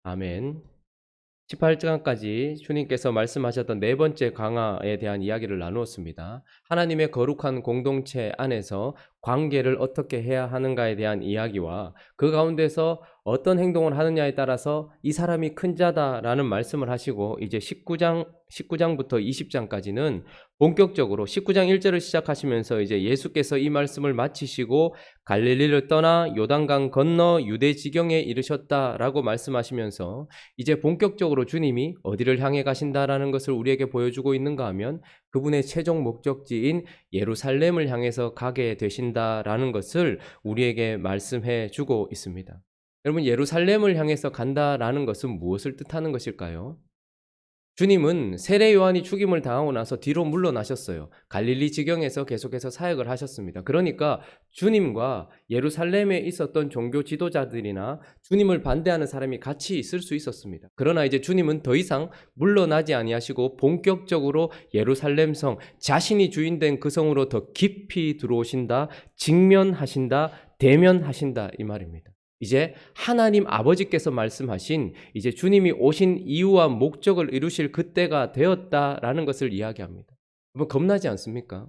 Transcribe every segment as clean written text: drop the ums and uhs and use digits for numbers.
아멘. 18장까지 주님께서 말씀하셨던 네 번째 강화에 대한 이야기를 나누었습니다. 하나님의 거룩한 공동체 안에서 관계를 어떻게 해야 하는가에 대한 이야기와 그 가운데서 어떤 행동을 하느냐에 따라서 이 사람이 큰 자다라는 말씀을 하시고, 이제 19장부터 20장까지는 본격적으로 19장 1절을 시작하시면서 이제 예수께서 이 말씀을 마치시고 갈릴리를 떠나 요단강 건너 유대 지경에 이르셨다라고 말씀하시면서 이제 본격적으로 주님이 어디를 향해 가신다라는 것을 우리에게 보여주고 있는가 하면 그분의 최종 목적지인 예루살렘을 향해서 가게 되신다라는 것을 우리에게 말씀해 주고 있습니다. 여러분, 예루살렘을 향해서 간다라는 것은 무엇을 뜻하는 것일까요? 주님은 세례 요한이 죽임을 당하고 나서 뒤로 물러나셨어요. 갈릴리 지경에서 계속해서 사역을 하셨습니다. 그러니까 주님과 예루살렘에 있었던 종교 지도자들이나 주님을 반대하는 사람이 같이 있을 수 있었습니다. 그러나 이제 주님은 더 이상 물러나지 아니하시고 본격적으로 예루살렘 성, 자신이 주인된 그 성으로 더 깊이 들어오신다, 직면하신다, 대면하신다, 이 말입니다. 이제 하나님 아버지께서 말씀하신 이제 주님이 오신 이유와 목적을 이루실 그때가 되었다라는 것을 이야기합니다. 뭐 겁나지 않습니까?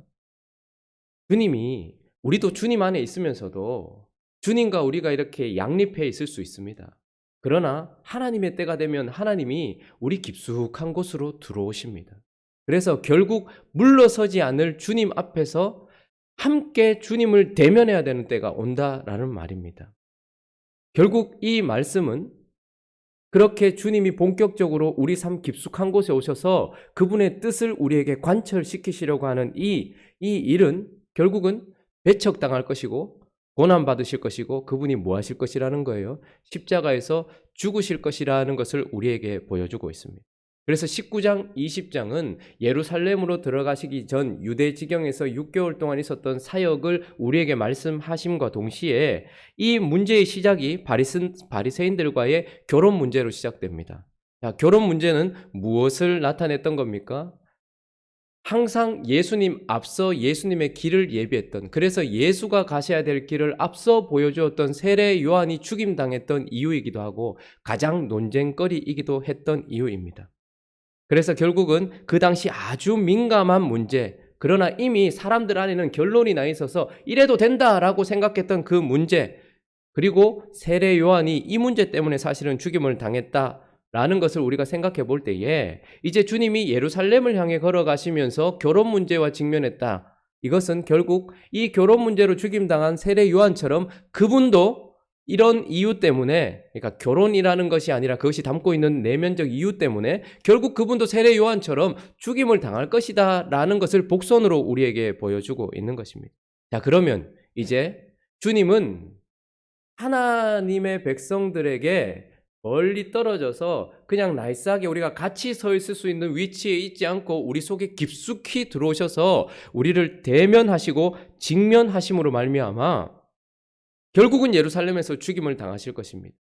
주님이, 우리도 주님 안에 있으면서도 주님과 우리가 이렇게 양립해 있을 수 있습니다. 그러나 하나님의 때가 되면 하나님이 우리 깊숙한 곳으로 들어오십니다. 그래서 결국 물러서지 않을 주님 앞에서 함께 주님을 대면해야 되는 때가 온다라는 말입니다. 결국 이 말씀은 그렇게 주님이 본격적으로 우리 삶 깊숙한 곳에 오셔서 그분의 뜻을 우리에게 관철시키시려고 하는 이 일은 결국은 배척당할 것이고 고난받으실 것이고 그분이 뭐 하실 것이라는 거예요. 십자가에서 죽으실 것이라는 것을 우리에게 보여주고 있습니다. 그래서 19장, 20장은 예루살렘으로 들어가시기 전 유대 지경에서 6개월 동안 있었던 사역을 우리에게 말씀하심과 동시에 이 문제의 시작이 바리새인들과의 결혼 문제로 시작됩니다. 자, 결혼 문제는 무엇을 나타냈던 겁니까? 항상 예수님 앞서 예수님의 길을 예비했던, 그래서 예수가 가셔야 될 길을 앞서 보여주었던 세례 요한이 죽임당했던 이유이기도 하고 가장 논쟁거리이기도 했던 이유입니다. 그래서 결국은 그 당시 아주 민감한 문제, 그러나 이미 사람들 안에는 결론이 나 있어서 이래도 된다라고 생각했던 그 문제, 그리고 세례 요한이 이 문제 때문에 사실은 죽임을 당했다라는 것을 우리가 생각해 볼 때에 이제 주님이 예루살렘을 향해 걸어가시면서 결혼 문제와 직면했다. 이것은 결국 이 결혼 문제로 죽임당한 세례 요한처럼 그분도 이런 이유 때문에, 그러니까 결혼이라는 것이 아니라 그것이 담고 있는 내면적 이유 때문에 결국 그분도 세례 요한처럼 죽임을 당할 것이다 라는 것을 복선으로 우리에게 보여주고 있는 것입니다. 자, 그러면 이제 주님은 하나님의 백성들에게 멀리 떨어져서 그냥 나이스하게 우리가 같이 서 있을 수 있는 위치에 있지 않고 우리 속에 깊숙이 들어오셔서 우리를 대면하시고 직면하심으로 말미암아 결국은 예루살렘에서 죽임을 당하실 것입니다.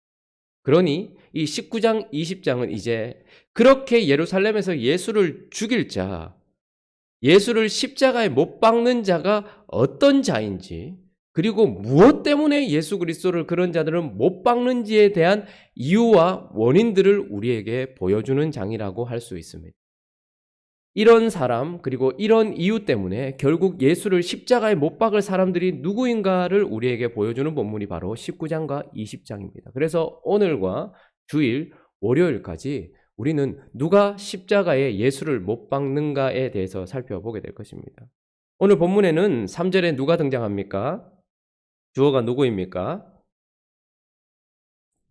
그러니 이 19장, 20장은 이제 그렇게 예루살렘에서 예수를 죽일 자, 예수를 십자가에 못 박는 자가 어떤 자인지, 그리고 무엇 때문에 예수 그리스도를 그런 자들은 못 박는지에 대한 이유와 원인들을 우리에게 보여주는 장이라고 할 수 있습니다. 이런 사람, 그리고 이런 이유 때문에 결국 예수를 십자가에 못 박을 사람들이 누구인가를 우리에게 보여주는 본문이 바로 19장과 20장입니다. 그래서 오늘과 주일, 월요일까지 우리는 누가 십자가에 예수를 못 박는가에 대해서 살펴보게 될 것입니다. 오늘 본문에는 3절에 누가 등장합니까? 주어가 누구입니까?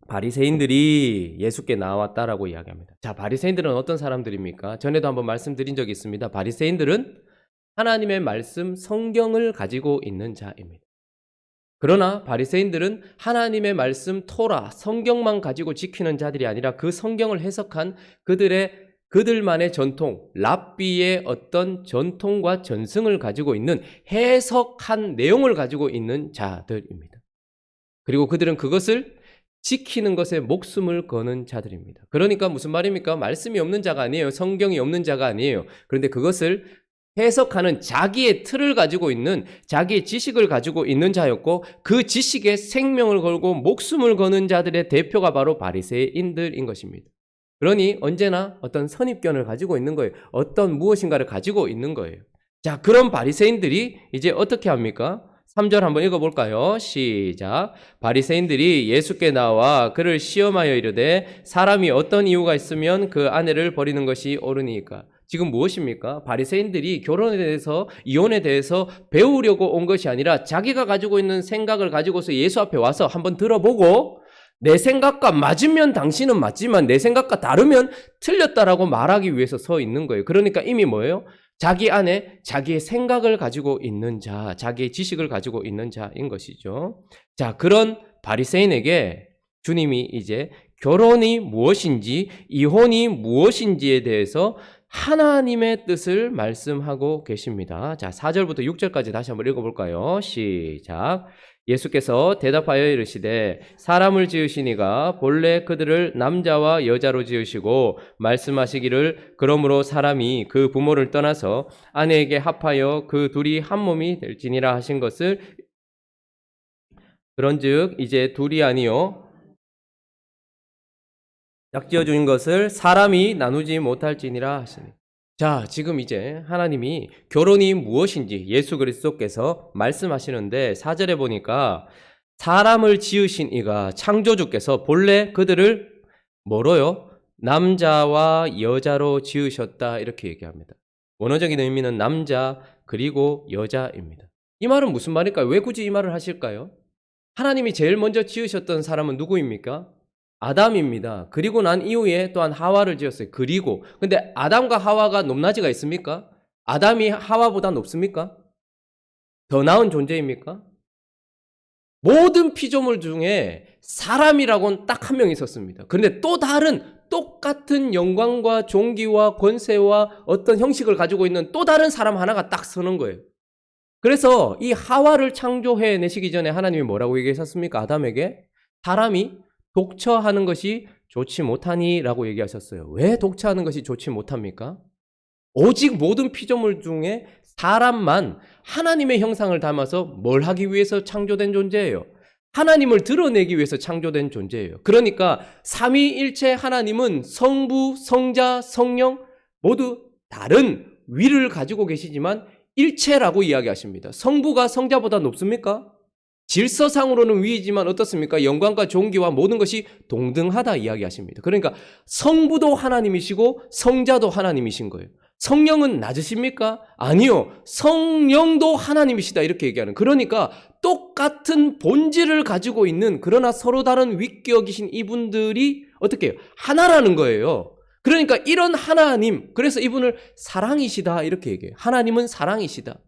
바리새인들이 예수께 나왔다라고 이야기합니다. 자, 바리새인들은 어떤 사람들입니까? 전에도 한번 말씀드린 적이 있습니다. 바리새인들은 하나님의 말씀, 성경을 가지고 있는 자입니다. 그러나 바리새인들은 하나님의 말씀, 토라, 성경만 가지고 지키는 자들이 아니라 그 성경을 해석한 그들만의 전통, 랍비의 어떤 전통과 전승을 가지고 있는 해석한 내용을 가지고 있는 자들입니다. 그리고 그들은 그것을 지키는 것에 목숨을 거는 자들입니다. 그러니까 무슨 말입니까? 말씀이 없는 자가 아니에요. 성경이 없는 자가 아니에요. 그런데 그것을 해석하는 자기의 틀을 가지고 있는, 자기의 지식을 가지고 있는 자였고, 그 지식에 생명을 걸고 목숨을 거는 자들의 대표가 바로 바리새인들인 것입니다. 그러니 언제나 어떤 선입견을 가지고 있는 거예요. 어떤 무엇인가를 가지고 있는 거예요. 자, 그런 바리새인들이 이제 어떻게 합니까? 3절 한번 읽어볼까요? 시작. 바리새인들이 예수께 나와 그를 시험하여 이르되 사람이 어떤 이유가 있으면 그 아내를 버리는 것이 옳으니까. 지금 무엇입니까? 바리새인들이 결혼에 대해서, 이혼에 대해서 배우려고 온 것이 아니라 자기가 가지고 있는 생각을 가지고서 예수 앞에 와서 한번 들어보고, 내 생각과 맞으면 당신은 맞지만 내 생각과 다르면 틀렸다라고 말하기 위해서 서 있는 거예요. 그러니까 이미 뭐예요? 자기 안에 자기의 생각을 가지고 있는 자, 자기의 지식을 가지고 있는 자인 것이죠. 자, 그런 바리새인에게 주님이 이제 결혼이 무엇인지, 이혼이 무엇인지에 대해서 하나님의 뜻을 말씀하고 계십니다. 자, 4절부터 6절까지 다시 한번 읽어볼까요? 시작. 예수께서 대답하여 이르시되 사람을 지으시니가 본래 그들을 남자와 여자로 지으시고 말씀하시기를 그러므로 사람이 그 부모를 떠나서 아내에게 합하여 그 둘이 한 몸이 될지니라 하신 것을, 그런즉 이제 둘이 아니요 짝지어 주신 것을 사람이 나누지 못할지니라 하시니. 자, 지금 이제 하나님이 결혼이 무엇인지 예수 그리스도께서 말씀하시는데 4절에 보니까 사람을 지으신 이가 창조주께서 본래 그들을 뭐로요? 남자와 여자로 지으셨다, 이렇게 얘기합니다. 원어적인 의미는 남자 그리고 여자입니다. 이 말은 무슨 말일까요? 왜 굳이 이 말을 하실까요? 하나님이 제일 먼저 지으셨던 사람은 누구입니까? 아담입니다. 그리고 난 이후에 또한 하와를 지었어요. 근데 아담과 하와가 높낮이가 있습니까? 아담이 하와보다 높습니까? 더 나은 존재입니까? 모든 피조물 중에 사람이라고는 딱 한 명 있었습니다. 그런데 또 다른 똑같은 영광과 존귀와 권세와 어떤 형식을 가지고 있는 또 다른 사람 하나가 딱 서는 거예요. 그래서 이 하와를 창조해 내시기 전에 하나님이 뭐라고 얘기하셨습니까? 아담에게 사람이 독처하는 것이 좋지 못하니 라고 얘기하셨어요. 왜 독처하는 것이 좋지 못합니까? 오직 모든 피조물 중에 사람만 하나님의 형상을 담아서 뭘 하기 위해서 창조된 존재예요. 하나님을 드러내기 위해서 창조된 존재예요. 그러니까 삼위일체 하나님은 성부, 성자, 성령 모두 다른 위를 가지고 계시지만 일체라고 이야기하십니다. 성부가 성자보다 높습니까? 질서상으로는 위이지만 어떻습니까? 영광과 존귀와 모든 것이 동등하다 이야기하십니다. 그러니까 성부도 하나님이시고 성자도 하나님이신 거예요. 성령은 낮으십니까? 아니요. 성령도 하나님이시다, 이렇게 얘기하는. 그러니까 똑같은 본질을 가지고 있는, 그러나 서로 다른 위격이신 이분들이 어떻게 해요? 하나라는 거예요. 그러니까 이런 하나님, 그래서 이분을 사랑이시다 이렇게 얘기해요. 하나님은 사랑이시다.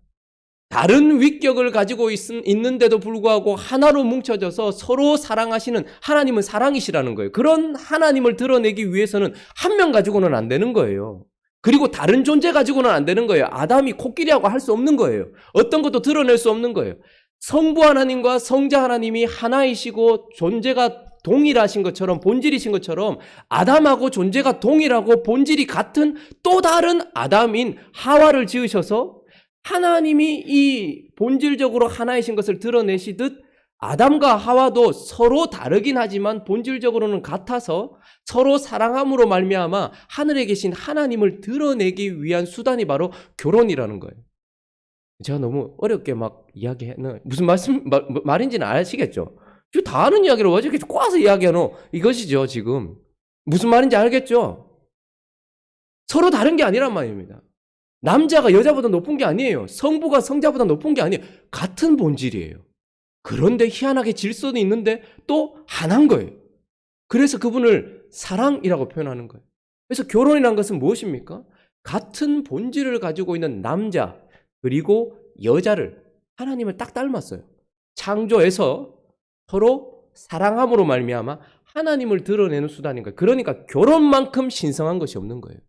다른 위격을 가지고 있는데도 불구하고 하나로 뭉쳐져서 서로 사랑하시는 하나님은 사랑이시라는 거예요. 그런 하나님을 드러내기 위해서는 한 명 가지고는 안 되는 거예요. 그리고 다른 존재 가지고는 안 되는 거예요. 아담이 코끼리하고 할 수 없는 거예요. 어떤 것도 드러낼 수 없는 거예요. 성부 하나님과 성자 하나님이 하나이시고 존재가 동일하신 것처럼, 본질이신 것처럼 아담하고 존재가 동일하고 본질이 같은 또 다른 아담인 하와를 지으셔서 하나님이 이 본질적으로 하나이신 것을 드러내시듯 아담과 하와도 서로 다르긴 하지만 본질적으로는 같아서 서로 사랑함으로 말미암아 하늘에 계신 하나님을 드러내기 위한 수단이 바로 결혼이라는 거예요. 제가 너무 어렵게 막 이야기했나? 무슨 말인지는 아시겠죠? 다 아는 이야기를 왜 이렇게 꼬아서 이야기하노? 이것이죠, 지금. 무슨 말인지 알겠죠? 서로 다른 게 아니란 말입니다. 남자가 여자보다 높은 게 아니에요. 성부가 성자보다 높은 게 아니에요. 같은 본질이에요. 그런데 희한하게 질서는 있는데 또 하나인 거예요. 그래서 그분을 사랑이라고 표현하는 거예요. 그래서 결혼이라는 것은 무엇입니까? 같은 본질을 가지고 있는 남자 그리고 여자를 하나님을 딱 닮았어요. 창조해서 서로 사랑함으로 말미암아 하나님을 드러내는 수단인 거예요. 그러니까 결혼만큼 신성한 것이 없는 거예요.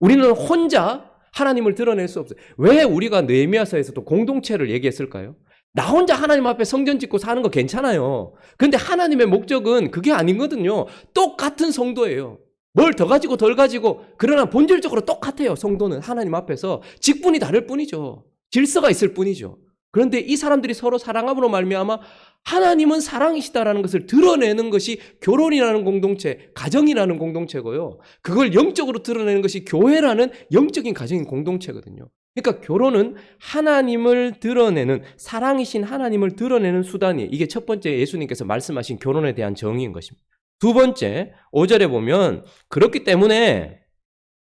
우리는 혼자 하나님을 드러낼 수 없어요. 왜 우리가 느헤미야서에서도 공동체를 얘기했을까요? 나 혼자 하나님 앞에 성전 짓고 사는 거 괜찮아요. 그런데 하나님의 목적은 그게 아니거든요. 똑같은 성도예요. 뭘 더 가지고 덜 가지고 그러나 본질적으로 똑같아요. 성도는 하나님 앞에서 직분이 다를 뿐이죠. 질서가 있을 뿐이죠. 그런데 이 사람들이 서로 사랑함으로 말미암아 하나님은 사랑이시다라는 것을 드러내는 것이 결혼이라는 공동체, 가정이라는 공동체고요. 그걸 영적으로 드러내는 것이 교회라는 영적인 가정인 공동체거든요. 그러니까 결혼은 하나님을 드러내는, 사랑이신 하나님을 드러내는 수단이, 이게 첫 번째 예수님께서 말씀하신 결혼에 대한 정의인 것입니다. 두 번째 5절에 보면 그렇기 때문에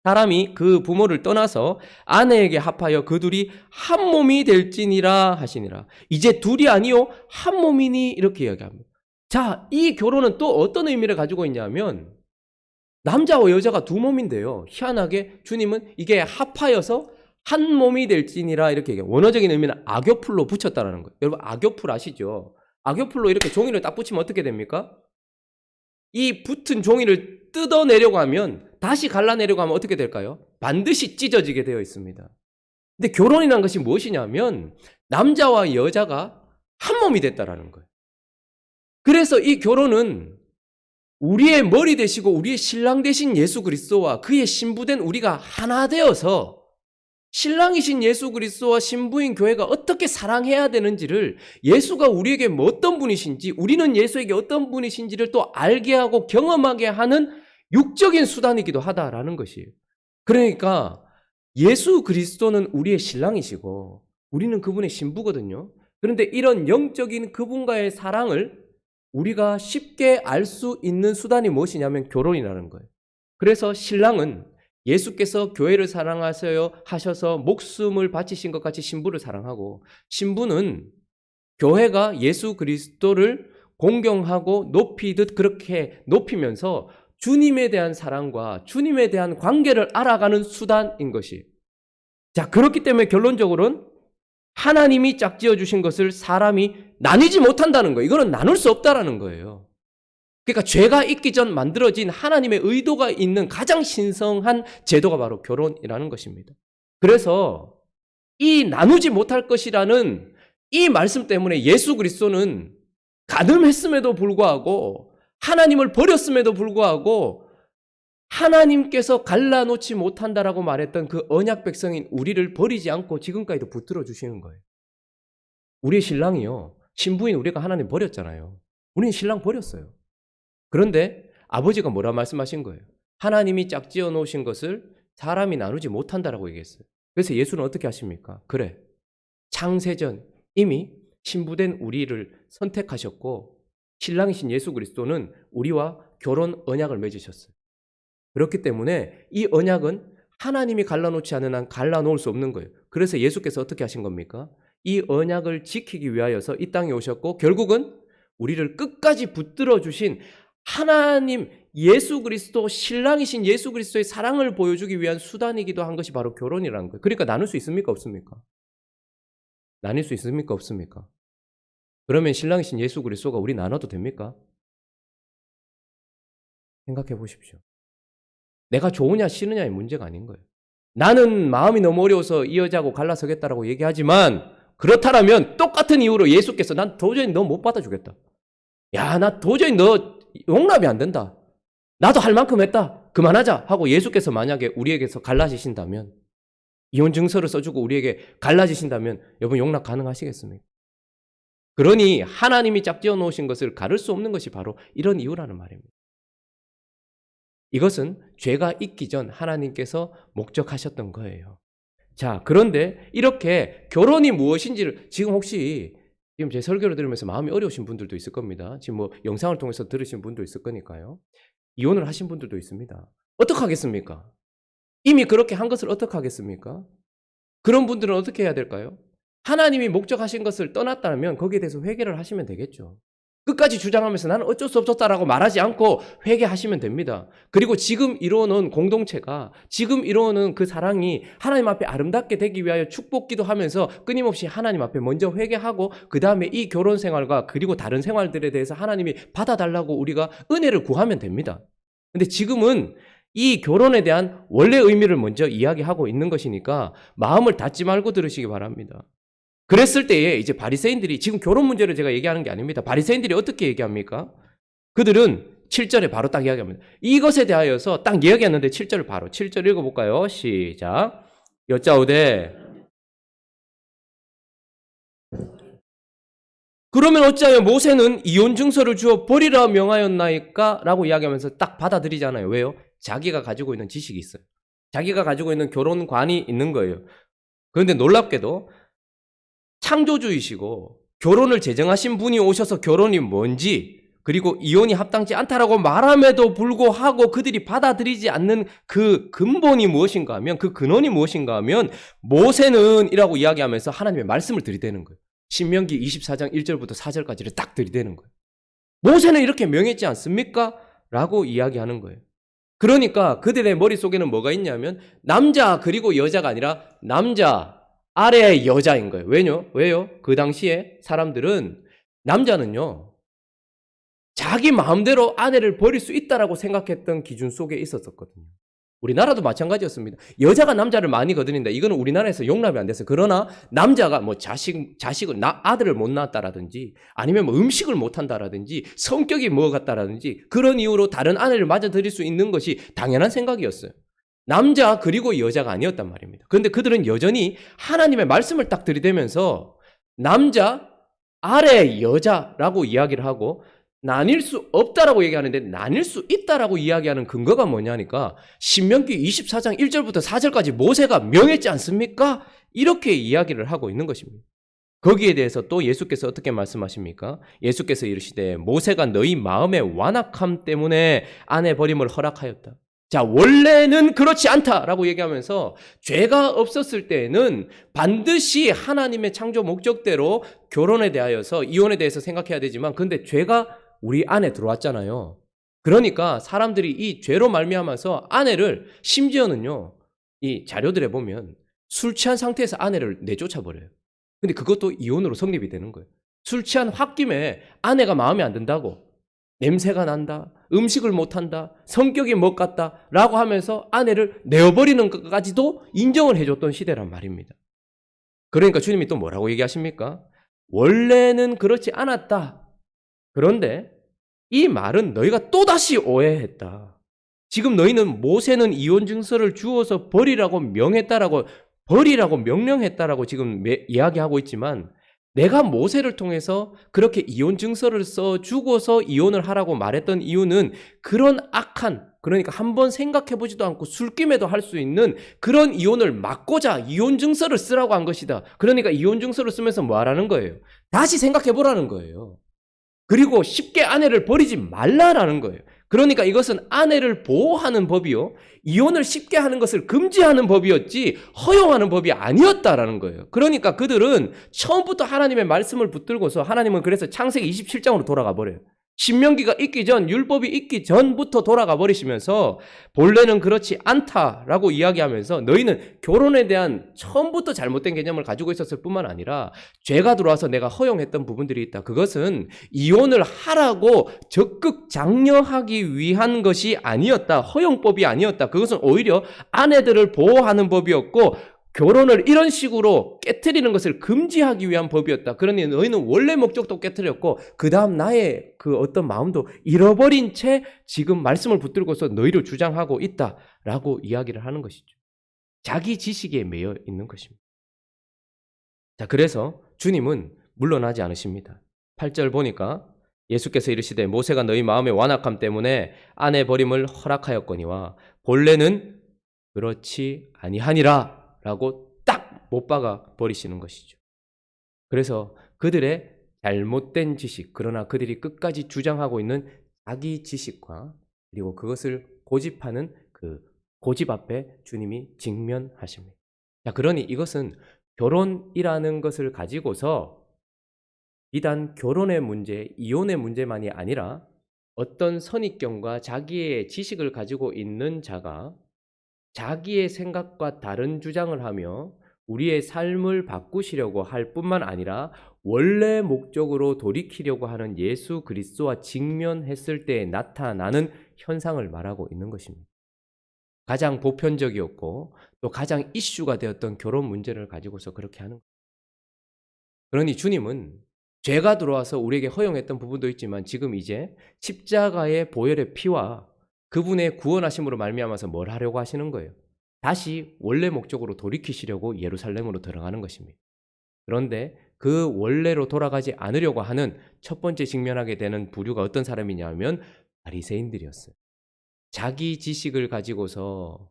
사람이 그 부모를 떠나서 아내에게 합하여 그 둘이 한 몸이 될지니라 하시니라. 이제 둘이 아니요 한 몸이니 이렇게 이야기합니다. 자, 이 결혼은 또 어떤 의미를 가지고 있냐면 남자와 여자가 두 몸인데요. 희한하게 주님은 이게 합하여서 한 몸이 될지니라 이렇게 얘기해요. 원어적인 의미는 악교풀로 붙였다는 거예요. 여러분 악교풀 아시죠? 악교풀로 이렇게 종이를 딱 붙이면 어떻게 됩니까? 이 붙은 종이를 뜯어내려고 하면, 다시 갈라내려고 하면 어떻게 될까요? 반드시 찢어지게 되어 있습니다. 근데 결혼이라는 것이 무엇이냐면 남자와 여자가 한 몸이 됐다라는 거예요. 그래서 이 결혼은 우리의 머리 되시고 우리의 신랑 되신 예수 그리스도와 그의 신부된 우리가 하나 되어서 신랑이신 예수 그리스도와 신부인 교회가 어떻게 사랑해야 되는지를, 예수가 우리에게 어떤 분이신지, 우리는 예수에게 어떤 분이신지를 또 알게 하고 경험하게 하는 육적인 수단이기도 하다라는 것이에요. 그러니까 예수 그리스도는 우리의 신랑이시고 우리는 그분의 신부거든요. 그런데 이런 영적인 그분과의 사랑을 우리가 쉽게 알 수 있는 수단이 무엇이냐면 결혼이라는 거예요. 그래서 신랑은 예수께서 교회를 사랑하셔서 목숨을 바치신 것 같이 신부를 사랑하고, 신부는 교회가 예수 그리스도를 공경하고 높이듯 그렇게 높이면서 주님에 대한 사랑과 주님에 대한 관계를 알아가는 수단인 것이. 자, 그렇기 때문에 결론적으로는 하나님이 짝지어 주신 것을 사람이 나누지 못한다는 거예요. 이거는 나눌 수 없다라는 거예요. 그러니까 죄가 있기 전 만들어진 하나님의 의도가 있는 가장 신성한 제도가 바로 결혼이라는 것입니다. 그래서 이 나누지 못할 것이라는 이 말씀 때문에 예수 그리스도는 가늠했음에도 불구하고, 하나님을 버렸음에도 불구하고 하나님께서 갈라놓지 못한다라고 말했던 그 언약 백성인 우리를 버리지 않고 지금까지도 붙들어 주시는 거예요. 우리의 신랑이요, 신부인 우리가 하나님 버렸잖아요. 우리는 신랑 버렸어요. 그런데 아버지가 뭐라 말씀하신 거예요? 하나님이 짝지어 놓으신 것을 사람이 나누지 못한다라고 얘기했어요. 그래서 예수는 어떻게 하십니까? 그래, 창세전 이미 신부된 우리를 선택하셨고 신랑이신 예수 그리스도는 우리와 결혼 언약을 맺으셨어요. 그렇기 때문에 이 언약은 하나님이 갈라놓지 않은 한 갈라놓을 수 없는 거예요. 그래서 예수께서 어떻게 하신 겁니까? 이 언약을 지키기 위하여서 이 땅에 오셨고 결국은 우리를 끝까지 붙들어 주신 하나님 예수 그리스도, 신랑이신 예수 그리스도의 사랑을 보여주기 위한 수단이기도 한 것이 바로 결혼이라는 거예요. 그러니까 나눌 수 있습니까? 없습니까? 나눌 수 있습니까? 없습니까? 그러면 신랑이신 예수 그리스도가 우리 나눠도 됩니까? 생각해 보십시오. 내가 좋으냐 싫으냐의 문제가 아닌 거예요. 나는 마음이 너무 어려워서 이 여자하고 갈라서겠다라고 얘기하지만, 그렇다면 똑같은 이유로 예수께서 난 도저히 너 못 받아주겠다. 야, 나 도저히 너 용납이 안 된다. 나도 할 만큼 했다. 그만하자 하고 예수께서 만약에 우리에게서 갈라지신다면, 이혼 증서를 써주고 우리에게 갈라지신다면 여러분 용납 가능하시겠습니까? 그러니 하나님이 짝지어 놓으신 것을 가를 수 없는 것이 바로 이런 이유라는 말입니다. 이것은 죄가 있기 전 하나님께서 목적하셨던 거예요. 자, 그런데 이렇게 결혼이 무엇인지를 지금 혹시 지금 제 설교를 들으면서 마음이 어려우신 분들도 있을 겁니다. 지금 뭐 영상을 통해서 들으신 분도 있을 거니까요. 이혼을 하신 분들도 있습니다. 어떡하겠습니까? 이미 그렇게 한 것을 어떡하겠습니까? 그런 분들은 어떻게 해야 될까요? 하나님이 목적하신 것을 떠났다면 거기에 대해서 회개를 하시면 되겠죠. 끝까지 주장하면서 나는 어쩔 수 없었다라고 말하지 않고 회개하시면 됩니다. 그리고 지금 이루어놓은 공동체가, 지금 이루어놓은 그 사랑이 하나님 앞에 아름답게 되기 위하여 축복기도 하면서 끊임없이 하나님 앞에 먼저 회개하고 그 다음에 이 결혼 생활과 그리고 다른 생활들에 대해서 하나님이 받아달라고 우리가 은혜를 구하면 됩니다. 근데 지금은 이 결혼에 대한 원래 의미를 먼저 이야기하고 있는 것이니까 마음을 닫지 말고 들으시기 바랍니다. 그랬을 때에 이제 바리새인들이, 지금 결혼 문제를 제가 얘기하는 게 아닙니다. 바리새인들이 어떻게 얘기합니까? 그들은 7절에 바로 딱 이야기합니다. 이것에 대하여서 딱 이야기했는데 7절을 바로 7절 읽어볼까요? 시작. 여짜오되 그러면 어찌하여 모세는 이혼 증서를 주어 버리라 명하였나이까? 라고 이야기하면서 딱 받아들이잖아요. 왜요? 자기가 가지고 있는 지식이 있어요. 자기가 가지고 있는 결혼관이 있는 거예요. 그런데 놀랍게도 창조주이시고 결혼을 제정하신 분이 오셔서 결혼이 뭔지 그리고 이혼이 합당치 않다라고 말함에도 불구하고 그들이 받아들이지 않는 그 근본이 무엇인가 하면 그 근원이 무엇인가 하면 모세는 이라고 이야기하면서 하나님의 말씀을 들이대는 거예요. 신명기 24장 1절부터 4절까지를 딱 들이대는 거예요. 모세는 이렇게 명했지 않습니까? 라고 이야기하는 거예요. 그러니까 그들의 머릿속에는 뭐가 있냐면 남자 그리고 여자가 아니라 남자 아래 여자인 거예요. 왜요? 그 당시에 사람들은 남자는요. 자기 마음대로 아내를 버릴 수 있다라고 생각했던 기준 속에 있었거든요. 우리나라도 마찬가지였습니다. 여자가 남자를 많이 거드린다. 이거는 우리나라에서 용납이 안 됐어요. 그러나 남자가 뭐 자식을 아들을 못 낳았다라든지 아니면 뭐 음식을 못 한다라든지 성격이 뭐 같다라든지 그런 이유로 다른 아내를 맞아들일 수 있는 것이 당연한 생각이었어요. 남자 그리고 여자가 아니었단 말입니다. 그런데 그들은 여전히 하나님의 말씀을 딱 들이대면서 남자 아래 여자라고 이야기를 하고 나뉠 수 없다라고 얘기하는데 나뉠 수 있다라고 이야기하는 근거가 뭐냐니까 신명기 24장 1절부터 4절까지 모세가 명했지 않습니까? 이렇게 이야기를 하고 있는 것입니다. 거기에 대해서 또 예수께서 어떻게 말씀하십니까? 예수께서 이르시되 모세가 너희 마음의 완악함 때문에 아내 버림을 허락하였다. 자, 원래는 그렇지 않다라고 얘기하면서 죄가 없었을 때에는 반드시 하나님의 창조 목적대로 결혼에 대하여서 이혼에 대해서 생각해야 되지만 근데 죄가 우리 안에 들어왔잖아요. 그러니까 사람들이 이 죄로 말미암아서 아내를 심지어는요. 이 자료들에 보면 술 취한 상태에서 아내를 내쫓아 버려요. 근데 그것도 이혼으로 성립이 되는 거예요. 술 취한 홧김에 아내가 마음에 안 든다고 냄새가 난다, 음식을 못한다, 성격이 못 같다 라고 하면서 아내를 내어버리는 것까지도 인정을 해줬던 시대란 말입니다. 그러니까 주님이 또 뭐라고 얘기하십니까? 원래는 그렇지 않았다. 그런데 이 말은 너희가 또다시 오해했다. 지금 너희는 모세는 이혼 증서를 주어서 버리라고 명령했다라고 지금 이야기하고 있지만 내가 모세를 통해서 그렇게 이혼 증서를 써주고서 이혼을 하라고 말했던 이유는 그런 악한 그러니까 한번 생각해보지도 않고 술김에도 할 수 있는 그런 이혼을 막고자 이혼 증서를 쓰라고 한 것이다. 그러니까 이혼 증서를 쓰면서 뭐 하라는 거예요? 다시 생각해보라는 거예요. 그리고 쉽게 아내를 버리지 말라라는 거예요. 그러니까 이것은 아내를 보호하는 법이요. 이혼을 쉽게 하는 것을 금지하는 법이었지 허용하는 법이 아니었다라는 거예요. 그러니까 그들은 처음부터 하나님의 말씀을 붙들고서 하나님은 그래서 창세기 27장으로 돌아가 버려요. 신명기가 있기 전, 율법이 있기 전부터 돌아가 버리시면서 본래는 그렇지 않다라고 이야기하면서 너희는 결혼에 대한 처음부터 잘못된 개념을 가지고 있었을 뿐만 아니라 죄가 들어와서 내가 허용했던 부분들이 있다. 그것은 이혼을 하라고 적극 장려하기 위한 것이 아니었다. 허용법이 아니었다. 그것은 오히려 아내들을 보호하는 법이었고 결혼을 이런 식으로 깨트리는 것을 금지하기 위한 법이었다. 그러니 너희는 원래 목적도 깨트렸고 그 다음 나의 그 어떤 마음도 잃어버린 채 지금 말씀을 붙들고서 너희를 주장하고 있다라고 이야기를 하는 것이죠. 자기 지식에 매여 있는 것입니다. 자, 그래서 주님은 물러나지 않으십니다. 8절 보니까 예수께서 이르시되 모세가 너희 마음의 완악함 때문에 아내 버림을 허락하였거니와 본래는 그렇지 아니하니라 라고 딱 못 박아 버리시는 것이죠. 그래서 그들의 잘못된 지식, 그러나 그들이 끝까지 주장하고 있는 자기 지식과 그리고 그것을 고집하는 그 고집 앞에 주님이 직면하십니다. 자, 그러니 이것은 결혼이라는 것을 가지고서 비단 결혼의 문제, 이혼의 문제만이 아니라 어떤 선입견과 자기의 지식을 가지고 있는 자가 자기의 생각과 다른 주장을 하며 우리의 삶을 바꾸시려고 할 뿐만 아니라 원래 목적으로 돌이키려고 하는 예수 그리스도와 직면했을 때 나타나는 현상을 말하고 있는 것입니다. 가장 보편적이었고 또 가장 이슈가 되었던 결혼 문제를 가지고서 그렇게 하는 거예요. 그러니 주님은 죄가 들어와서 우리에게 허용했던 부분도 있지만 지금 이제 십자가의 보혈의 피와 그분의 구원하심으로 말미암아서 뭘 하려고 하시는 거예요? 다시 원래 목적으로 돌이키시려고 예루살렘으로 들어가는 것입니다. 그런데 그 원래로 돌아가지 않으려고 하는 첫 번째 직면하게 되는 부류가 어떤 사람이냐면 바리새인들이었어요. 자기 지식을 가지고서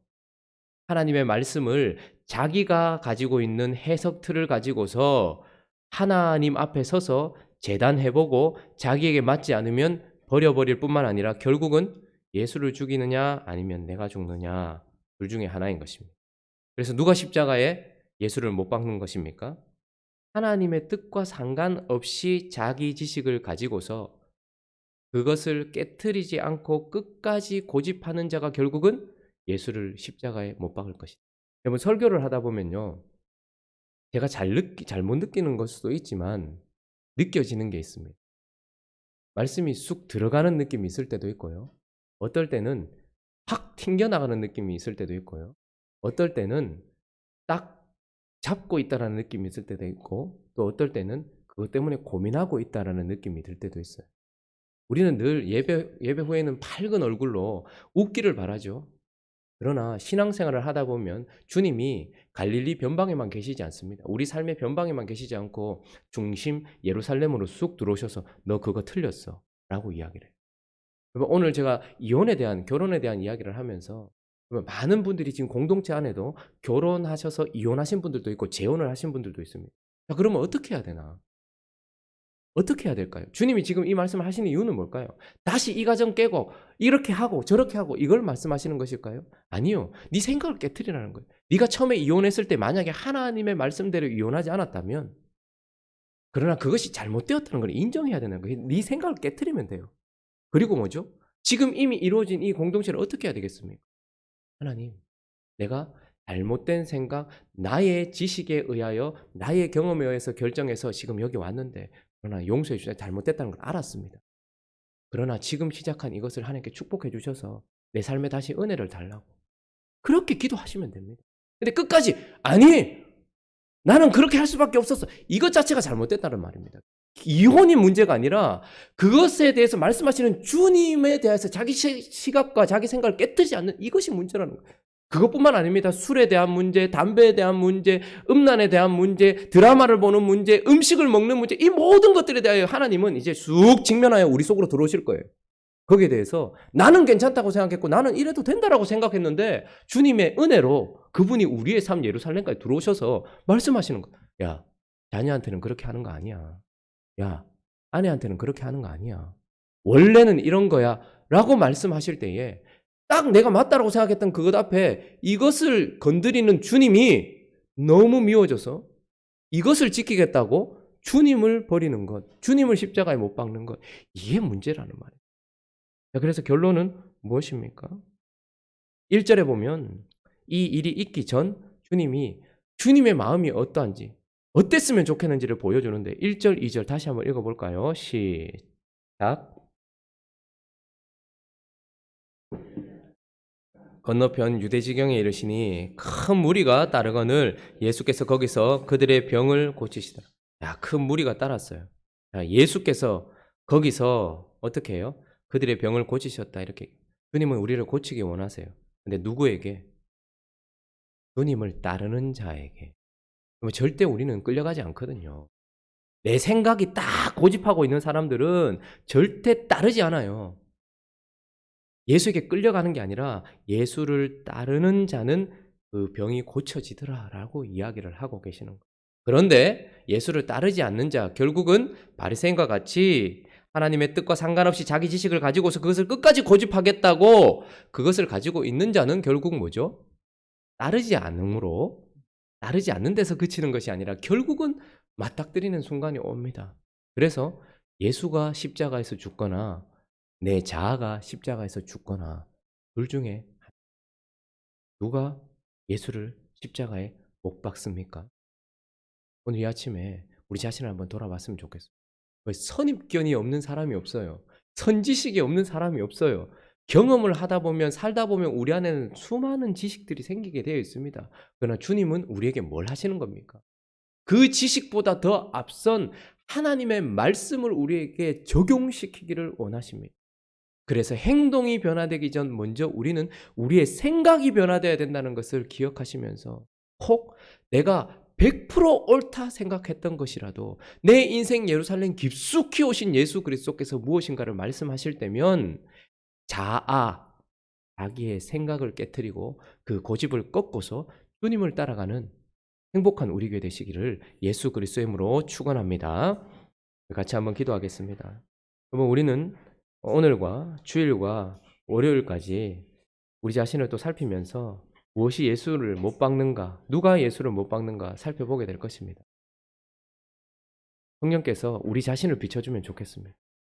하나님의 말씀을 자기가 가지고 있는 해석 틀을 가지고서 하나님 앞에 서서 재단해보고 자기에게 맞지 않으면 버려버릴 뿐만 아니라 결국은 예수를 죽이느냐 아니면 내가 죽느냐 둘 중에 하나인 것입니다. 그래서 누가 십자가에 예수를 못 박는 것입니까? 하나님의 뜻과 상관없이 자기 지식을 가지고서 그것을 깨트리지 않고 끝까지 고집하는 자가 결국은 예수를 십자가에 못 박을 것이다. 여러분 설교를 하다 보면요. 제가 잘못 느끼는 걸 수도 있지만 느껴지는 게 있습니다. 말씀이 쑥 들어가는 느낌이 있을 때도 있고요. 어떨 때는 확 튕겨나가는 느낌이 있을 때도 있고요. 어떨 때는 딱 잡고 있다라는 느낌이 있을 때도 있고 또 어떨 때는 그것 때문에 고민하고 있다라는 느낌이 들 때도 있어요. 우리는 늘 예배 후에는 밝은 얼굴로 웃기를 바라죠. 그러나 신앙생활을 하다 보면 주님이 갈릴리 변방에만 계시지 않습니다. 우리 삶의 변방에만 계시지 않고 중심 예루살렘으로 쑥 들어오셔서 너 그거 틀렸어 라고 이야기를 해요. 오늘 제가 이혼에 대한 결혼에 대한 이야기를 하면서 많은 분들이 지금 공동체 안에도 결혼하셔서 이혼하신 분들도 있고 재혼을 하신 분들도 있습니다. 자, 그러면 어떻게 해야 되나? 어떻게 해야 될까요? 주님이 지금 이 말씀을 하시는 이유는 뭘까요? 다시 이 가정 깨고 이렇게 하고 저렇게 하고 이걸 말씀하시는 것일까요? 아니요. 네 생각을 깨트리라는 거예요. 네가 처음에 이혼했을 때 만약에 하나님의 말씀대로 이혼하지 않았다면 그러나 그것이 잘못되었다는 걸 인정해야 되는 거예요. 네 생각을 깨트리면 돼요. 그리고 뭐죠? 지금 이미 이루어진 이 공동체를 어떻게 해야 되겠습니까? 하나님, 내가 잘못된 생각, 나의 지식에 의하여 나의 경험에 의해서 결정해서 지금 여기 왔는데 그러나 용서해 주셔서 잘못됐다는 걸 알았습니다. 그러나 지금 시작한 이것을 하나님께 축복해 주셔서 내 삶에 다시 은혜를 달라고 그렇게 기도하시면 됩니다. 근데 끝까지 아니 나는 그렇게 할 수밖에 없었어. 이것 자체가 잘못됐다는 말입니다. 이혼이 문제가 아니라 그것에 대해서 말씀하시는 주님에 대해서 자기 시각과 자기 생각을 깨뜨리지 않는 이것이 문제라는 거예요. 그것뿐만 아닙니다. 술에 대한 문제, 담배에 대한 문제, 음란에 대한 문제, 드라마를 보는 문제, 음식을 먹는 문제, 이 모든 것들에 대하여 하나님은 이제 쑥 직면하여 우리 속으로 들어오실 거예요. 거기에 대해서 나는 괜찮다고 생각했고 나는 이래도 된다라고 생각했는데 주님의 은혜로 그분이 우리의 삶 예루살렘까지 들어오셔서 말씀하시는 거예요. 야, 자녀한테는 그렇게 하는 거 아니야. 야, 아내한테는 그렇게 하는 거 아니야. 원래는 이런 거야. 라고 말씀하실 때에 딱 내가 맞다라고 생각했던 그것 앞에 이것을 건드리는 주님이 너무 미워져서 이것을 지키겠다고 주님을 버리는 것, 주님을 십자가에 못 박는 것, 이게 문제라는 말이에요. 그래서 결론은 무엇입니까? 1절에 보면 이 일이 있기 전 주님의 마음이 어떠한지, 어땠으면 좋겠는지를 보여주는데 1절, 2절 다시 한번 읽어볼까요? 시작. 건너편 유대지경에 이르시니 큰 무리가 따르거늘 예수께서 거기서 그들의 병을 고치시더라. 야, 큰 무리가 따랐어요. 야, 예수께서 거기서 어떻게 해요? 그들의 병을 고치셨다. 이렇게. 주님은 우리를 고치기 원하세요. 근데 누구에게? 주님을 따르는 자에게. 절대 우리는 끌려가지 않거든요. 내 생각이 딱 고집하고 있는 사람들은 절대 따르지 않아요. 예수에게 끌려가는 게 아니라 예수를 따르는 자는 그 병이 고쳐지더라라고 이야기를 하고 계시는 거예요. 그런데 예수를 따르지 않는 자, 결국은 바리새인과 같이 하나님의 뜻과 상관없이 자기 지식을 가지고서 그것을 끝까지 고집하겠다고 그것을 가지고 있는 자는 결국 뭐죠? 따르지 않는 데서 그치는 것이 아니라 결국은 맞닥뜨리는 순간이 옵니다. 그래서 예수가 십자가에서 죽거나 내 자아가 십자가에서 죽거나 둘 중에 누가 예수를 십자가에 못 박습니까? 오늘 이 아침에 우리 자신을 한번 돌아봤으면 좋겠어요. 선입견이 없는 사람이 없어요. 선지식이 없는 사람이 없어요. 경험을 하다 보면 살다 보면 우리 안에는 수많은 지식들이 생기게 되어 있습니다. 그러나 주님은 우리에게 뭘 하시는 겁니까? 그 지식보다 더 앞선 하나님의 말씀을 우리에게 적용시키기를 원하십니다. 그래서 행동이 변화되기 전 먼저 우리는 우리의 생각이 변화되어야 된다는 것을 기억하시면서 혹 내가 100% 옳다 생각했던 것이라도 내 인생 예루살렘 깊숙이 오신 예수 그리스도께서 무엇인가를 말씀하실 때면 자기의 생각을 깨트리고 그 고집을 꺾고서 주님을 따라가는 행복한 우리 교회 되시기를 예수 그리스도의 이름으로 축원합니다. 같이 한번 기도하겠습니다. 여러분, 우리는 오늘과 주일과 월요일까지 우리 자신을 또 살피면서 무엇이 예수를 못 박는가, 누가 예수를 못 박는가 살펴보게 될 것입니다. 성령께서 우리 자신을 비춰주면 좋겠습니다.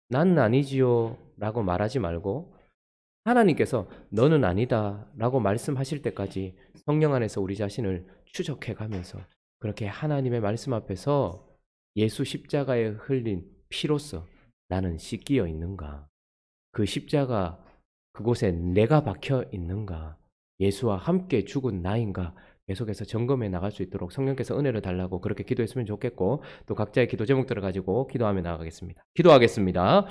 나는 아니지요 라고 말하지 말고 하나님께서 너는 아니다 라고 말씀하실 때까지 성령 안에서 우리 자신을 추적해 가면서 그렇게 하나님의 말씀 앞에서 예수 십자가에 흘린 피로써 나는 씻기어 있는가, 그 십자가 그곳에 내가 박혀 있는가, 예수와 함께 죽은 나인가 계속해서 점검해 나갈 수 있도록 성령께서 은혜를 달라고 그렇게 기도했으면 좋겠고, 또 각자의 기도 제목들을 가지고 기도하며 나가겠습니다. 기도하겠습니다.